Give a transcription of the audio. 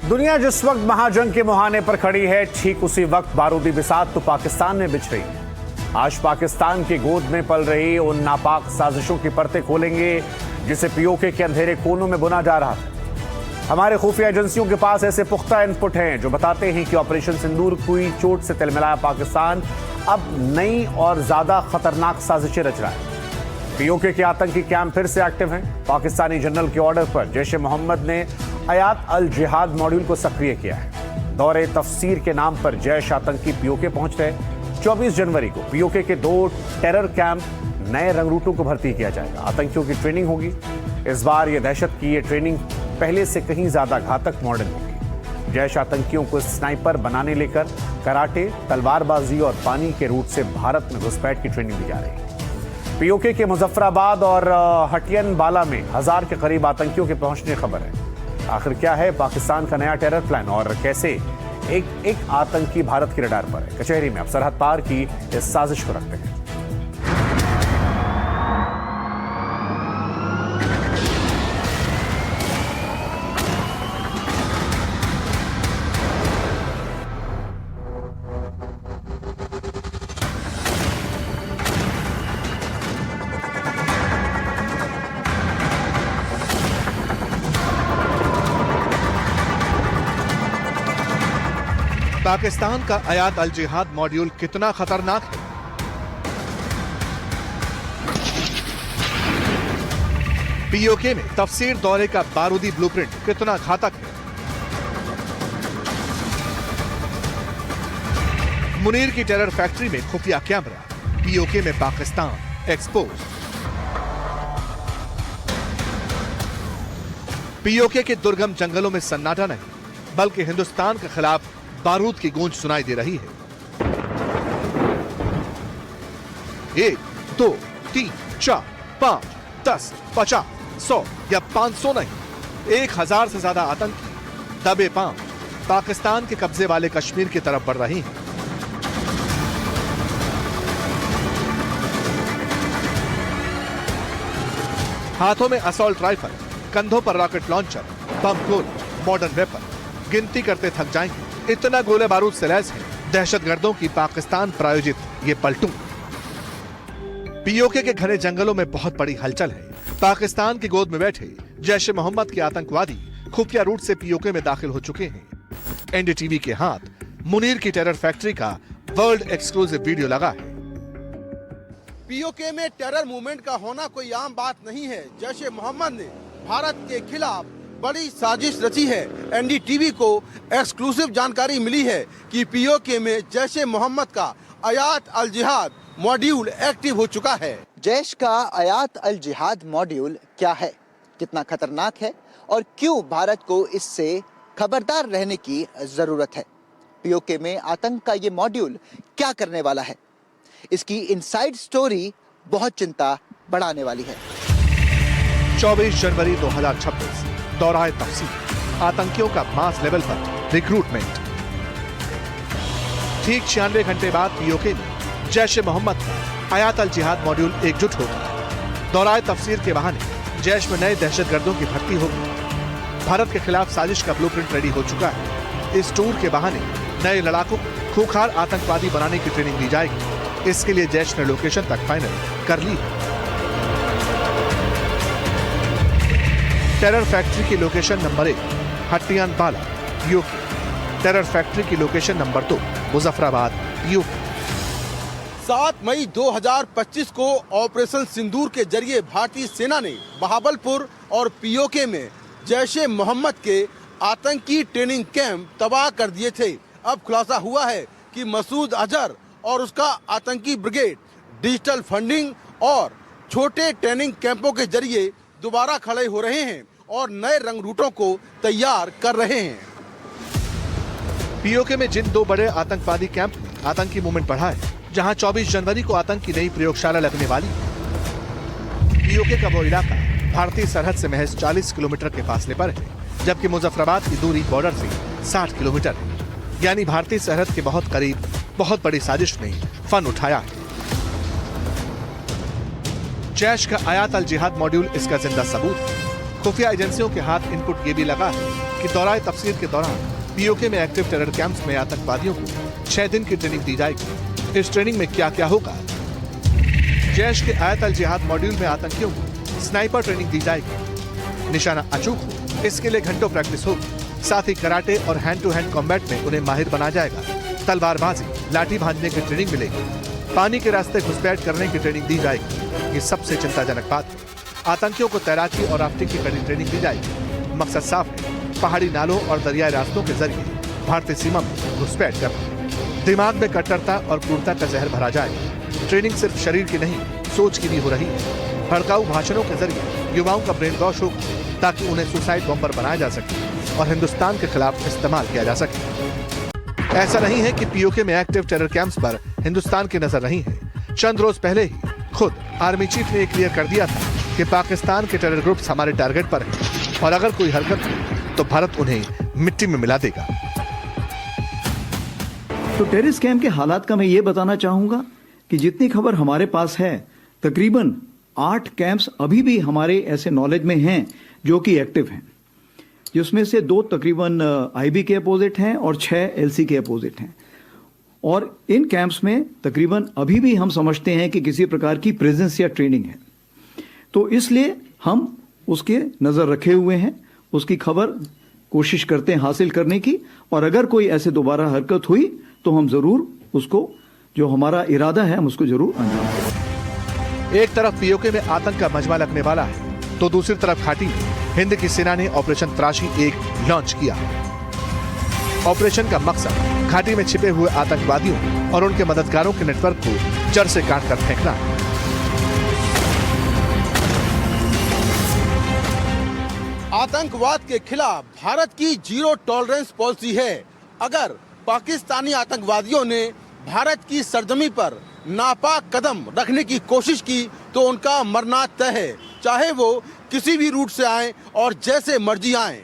दुनिया जिस वक्त महाजंग के मुहाने पर खड़ी है, ठीक उसी वक्त बारूदी बिसात तो पाकिस्तान में बिछ रही है। आज पाकिस्तान की गोद में पल रही उन नापाक साजिशों की परतें खोलेंगे जिसे पीओके के अंधेरे कोनों में बुना जा रहा था। हमारे खुफिया एजेंसियों के पास ऐसे पुख्ता इनपुट हैं जो बताते हैं कि ऑपरेशन सिंदूर की चोट से तिलमिलाया पाकिस्तान अब नई और ज्यादा खतरनाक साजिशें रच रहा है। पीओके के आतंकी कैंप फिर से एक्टिव हैं। पाकिस्तानी जनरल के ऑर्डर पर जैश ए मोहम्मद ने अयात अल जिहाद मॉड्यूल को सक्रिय किया है। दौरे तफसीर के नाम पर जैश आतंकी पीओके पहुंच रहे। 24 जनवरी को पीओके के 2 टेरर कैंप नए रंगरूटों को भर्ती किया जाएगा। आतंकियों की ट्रेनिंग होगी। इस बार यह दहशत की ये ट्रेनिंग पहले से कहीं ज्यादा घातक मॉडर्न होगी। जैश आतंकियों को स्नाइपर बनाने लेकर कराटे, तलवारबाजी और पानी के रूट से भारत में घुसपैठ की ट्रेनिंग दी जा रही है। पीओके के मुजफ्फराबाद और हटियन बाला में 1000 के करीब आतंकियों के पहुंचने की खबर है। आखिर क्या है पाकिस्तान का नया टेरर प्लान और कैसे एक आतंकी भारत के रडार पर है? कचहरी में अब सरहद पार की इस साजिश को रखते हैं। पाकिस्तान का अयात अल जिहाद मॉड्यूल कितना खतरनाक है? पीओके में तफसीर दौरे का बारूदी ब्लूप्रिंट कितना घातक है? मुनीर की टेरर फैक्ट्री में खुफिया कैमरा, पीओके में पाकिस्तान एक्सपोज। पीओके के दुर्गम जंगलों में सन्नाटा नहीं बल्कि हिंदुस्तान के खिलाफ बारूद की गूंज सुनाई दे रही है। 1, 2, 3, 4, 5, 10, 50, 100 या 500 नहीं, 1000 से ज्यादा आतंकी दबे पांव पाकिस्तान के कब्जे वाले कश्मीर की तरफ बढ़ रही हैं। हाथों में असॉल्ट राइफल, कंधों पर रॉकेट लॉन्चर, बम गोले, मॉडर्न वेपन, गिनती करते थक जाएंगे। इतना गोले बारूद से लैस है दहशतगर्दों की पाकिस्तान प्रायोजित ये पलटून। पीओके के घने जंगलों में बहुत बड़ी हलचल है। पाकिस्तान की गोद में बैठे जैश ए मोहम्मद के आतंकवादी खुफिया रूट से पीओके में दाखिल हो चुके हैं। एनडीटीवी के हाथ मुनीर की टेरर फैक्ट्री का वर्ल्ड एक्सक्लूसिव वीडियो लगा है। पीओके में टेरर मूवमेंट का होना कोई आम बात नहीं है। जैश ए मोहम्मद ने भारत के खिलाफ बड़ी साजिश रची है। एनडीटीवी को एक्सक्लूसिव जानकारी मिली है कि पीओके में जैश ए मोहम्मद का अयात अल जिहाद मॉड्यूल एक्टिव हो चुका है। जैश का अयात अल जिहाद मॉड्यूल क्या है, कितना खतरनाक है और क्यों भारत को इससे खबरदार रहने की जरूरत है? पीओके में आतंक का ये मॉड्यूल क्या करने वाला है? इसकी इनसाइड स्टोरी बहुत चिंता बढ़ाने वाली है। 24 जनवरी 2026 दौराए तफसील, आतंकियों का मास लेवल पर रिक्रूटमेंट। ठीक 96 घंटे बाद पीओके में जैश ए मोहम्मद का अयात अल जिहाद मॉड्यूल एकजुट होगा। दौराए तफसीर के बहाने जैश में नए दहशतगर्दों की भर्ती होगी। भारत के खिलाफ साजिश का ब्लूप्रिंट रेडी हो चुका है। इस टूर के बहाने नए लड़ाकों को खूंखार आतंकवादी बनाने की ट्रेनिंग दी जाएगी। इसके लिए जैश ने लोकेशन तक फाइनल कर ली है। टेरर फैक्ट्री की लोकेशन नंबर 1 हटियान बाला पीओके। टेरर फैक्ट्री की लोकेशन नंबर 2 मुजफ्फराबाद पीओके। 7 मई 2025 को ऑपरेशन सिंदूर के जरिए भारतीय सेना ने बहावलपुर और पीओके में जैश ए मोहम्मद के आतंकी ट्रेनिंग कैंप तबाह कर दिए थे। अब खुलासा हुआ है कि मसूद अजहर और उसका आतंकी ब्रिगेड डिजिटल फंडिंग और छोटे ट्रेनिंग कैंपों के जरिए दोबारा खड़े हो रहे हैं और नए रंग रूटों को तैयार कर रहे हैं। पीओके में जिन 2 बड़े आतंकवादी कैंप में आतंकी मूवमेंट बढ़ा है, जहां 24 जनवरी को आतंक की नई प्रयोगशाला लगने वाली है। पीओके का वो इलाका भारतीय सरहद से महज 40 किलोमीटर के फासले पर है, जबकि मुजफ्फराबाद की दूरी बॉर्डर से 60 किलोमीटर है। यानी भारतीय सरहद के बहुत करीब बहुत बड़ी साजिश ने फन उठाया है। जैश का अयात अल जिहाद मॉड्यूल इसका जिंदा सबूत है। खुफिया एजेंसियों के हाथ इनपुट ये भी लगा है कि दौराए तफसीर के दौरान पीओके में एक्टिव टेरर कैंप्स में आतंकवादियों को 6 दिन की ट्रेनिंग दी जाएगी। इस ट्रेनिंग में क्या क्या होगा? जैश के आयत अल जिहाद मॉड्यूल में आतंकियों को स्नाइपर ट्रेनिंग दी जाएगी। निशाना अचूक हो इसके लिए घंटों प्रैक्टिस होगी। साथ ही कराटे और हैंड टू हैंड कॉम्बैट में उन्हें माहिर बना जाएगा। तलवारबाजी, लाठी भांजने की ट्रेनिंग मिलेगी। पानी के रास्ते घुसपैठ करने की ट्रेनिंग दी जाएगी। ये सबसे चिंताजनक बात है। आतंकियों को तैराकी और राफ्टिंग की कड़ी ट्रेनिंग दी जाएगी। मकसद साफ है, पहाड़ी नालों और दरियाई रास्तों के जरिए भारतीय सीमा में घुसपैठ करना। दिमाग में कट्टरता और क्रूरता का जहर भरा जाएगा। ट्रेनिंग सिर्फ शरीर की नहीं, सोच की भी हो रही है। भड़काऊ भाषणों के जरिए युवाओं का ब्रेन वॉश होगा ताकि उन्हें सुसाइड बॉम्बर बनाया जा सके और हिंदुस्तान के खिलाफ इस्तेमाल किया जा सके। ऐसा नहीं है कि पीओके में एक्टिव टेरर कैंप्स पर हिंदुस्तान की नजर नहीं है। चंद रोज पहले ही खुद आर्मी चीफ ने क्लियर कर दिया था कि पाकिस्तान के टेरर ग्रुप्स हमारे टारगेट पर हैं और अगर कोई हरकत हो तो भारत उन्हें मिट्टी में मिला देगा। तो टेररिस्ट कैंप के हालात का मैं ये बताना चाहूंगा कि जितनी खबर हमारे पास है, तकरीबन 8 कैंप्स अभी भी हमारे ऐसे नॉलेज में हैं जो कि एक्टिव हैं, जिसमें से 2 तकरीबन आईबी के अपोजिट हैं और 6 एलसी के अपोजिट हैं। और इन कैंप्स में तकरीबन अभी भी हम समझते हैं कि किसी प्रकार की प्रेजेंस या ट्रेनिंग है। तो इसलिए हम उसके नज़र रखे हुए हैं, उसकी खबर कोशिश करते हैं हासिल करने की, और अगर कोई ऐसे दोबारा हरकत हुई तो हम ज़रूर उसको, जो हमारा इरादा है, हम उसको ज़रूर अंजाम देंगे। एक तरफ पीओके में आतंक का मजमा लगने वाला है तो दूसरी तरफ घाटी में हिंद की सेना ने ऑपरेशन त्राशी 1 लॉन्च किया। ऑपरेशन का मकसद घाटी में छिपे हुए आतंकवादियों और उनके मददगारों के नेटवर्क को जड़ से काट कर फेंकना है। आतंकवाद के खिलाफ भारत की जीरो टॉलरेंस पॉलिसी है। अगर पाकिस्तानी आतंकवादियों ने भारत की सरजमी पर नापाक कदम रखने की कोशिश की तो उनका मरना तय है, चाहे वो किसी भी रूट से आए और जैसे मर्जी आए।